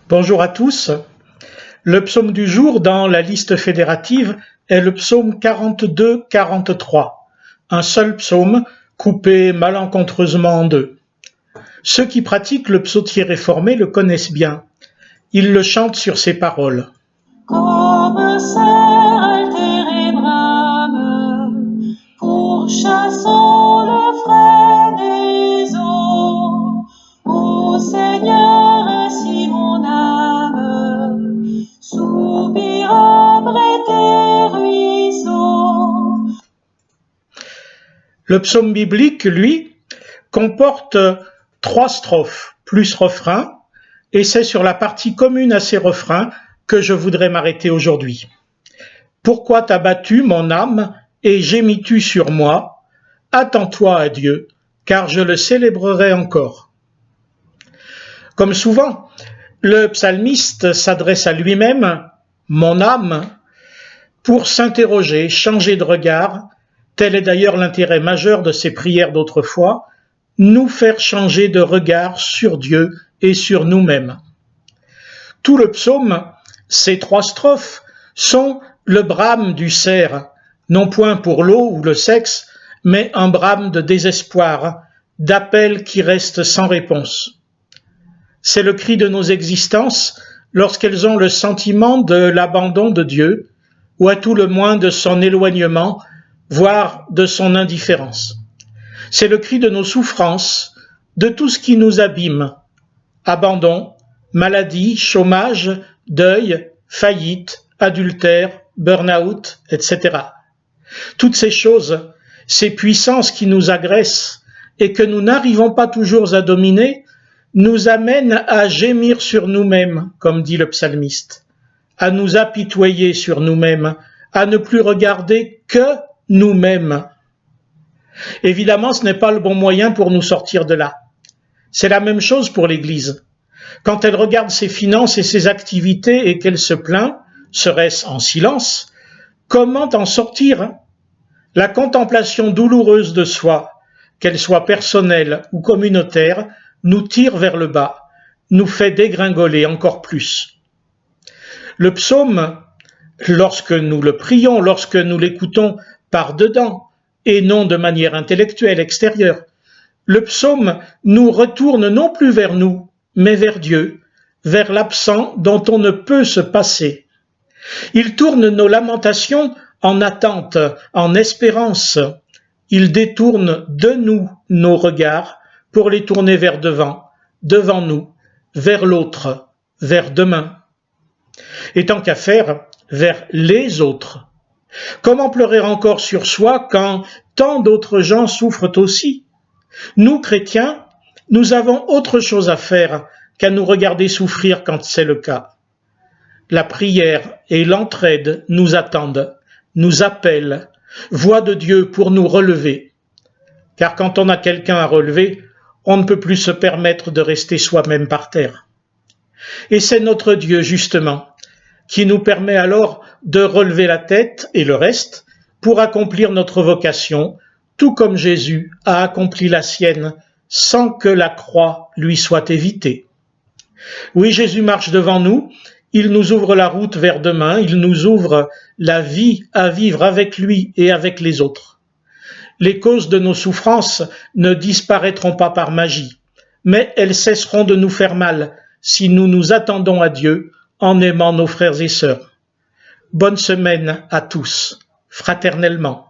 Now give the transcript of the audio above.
Bonjour à tous. Le psaume du jour dans la liste fédérative est le psaume 42-43, un seul psaume coupé malencontreusement en deux. Ceux qui pratiquent le psautier réformé le connaissent bien. Ils le chantent sur ces paroles. Comme un cerf altéré brame, pourchassant le frais des eaux. Ô Seigneur, ainsi mon âme soupira près tes ruisseaux. Le psaume biblique, lui, comporte 3 strophes plus refrain, et c'est sur la partie commune à ces refrains que je voudrais m'arrêter aujourd'hui. Pourquoi t'as battu, mon âme, et gémis-tu sur moi? Attends-toi à Dieu, car je le célébrerai encore. Comme souvent, le psalmiste s'adresse à lui-même, mon âme, pour s'interroger, changer de regard. Tel est d'ailleurs l'intérêt majeur de ces prières d'autrefois, nous faire changer de regard sur Dieu et sur nous-mêmes. Tout le psaume, ces 3 strophes, sont le brame du cerf, non point pour l'eau ou le sexe, mais un brame de désespoir, d'appel qui reste sans réponse. C'est le cri de nos existences lorsqu'elles ont le sentiment de l'abandon de Dieu, ou à tout le moins de son éloignement, voire de son indifférence. C'est le cri de nos souffrances, de tout ce qui nous abîme, abandon, maladie, chômage, deuil, faillite, adultère, burn-out, etc. Toutes ces choses, ces puissances qui nous agressent et que nous n'arrivons pas toujours à dominer, nous amènent à gémir sur nous-mêmes, comme dit le psalmiste, à nous apitoyer sur nous-mêmes, à ne plus regarder que nous-mêmes. Évidemment, ce n'est pas le bon moyen pour nous sortir de là. C'est la même chose pour l'Église. Quand elle regarde ses finances et ses activités et qu'elle se plaint, serait-ce en silence, comment en sortir? La contemplation douloureuse de soi, qu'elle soit personnelle ou communautaire, nous tire vers le bas, nous fait dégringoler encore plus. Le psaume, lorsque nous le prions, lorsque nous l'écoutons par dedans, et non de manière intellectuelle extérieure, le psaume nous retourne non plus vers nous, mais vers Dieu, vers l'absent dont on ne peut se passer. Il tourne nos lamentations en attente, en espérance. Il détourne de nous nos regards pour les tourner vers devant nous, vers l'autre, vers demain. Et tant qu'à faire, vers les autres. Comment pleurer encore sur soi quand tant d'autres gens souffrent aussi? Nous, chrétiens, nous avons autre chose à faire qu'à nous regarder souffrir quand c'est le cas. La prière et l'entraide nous attendent, nous appellent, voix de Dieu pour nous relever. Car quand on a quelqu'un à relever, on ne peut plus se permettre de rester soi-même par terre. Et c'est notre Dieu, justement, qui nous permet alors de relever la tête et le reste pour accomplir notre vocation, tout comme Jésus a accompli la sienne sans que la croix lui soit évitée. Oui, Jésus marche devant nous, il nous ouvre la route vers demain, il nous ouvre la vie à vivre avec lui et avec les autres. Les causes de nos souffrances ne disparaîtront pas par magie, mais elles cesseront de nous faire mal si nous nous attendons à Dieu en aimant nos frères et sœurs. Bonne semaine à tous, fraternellement.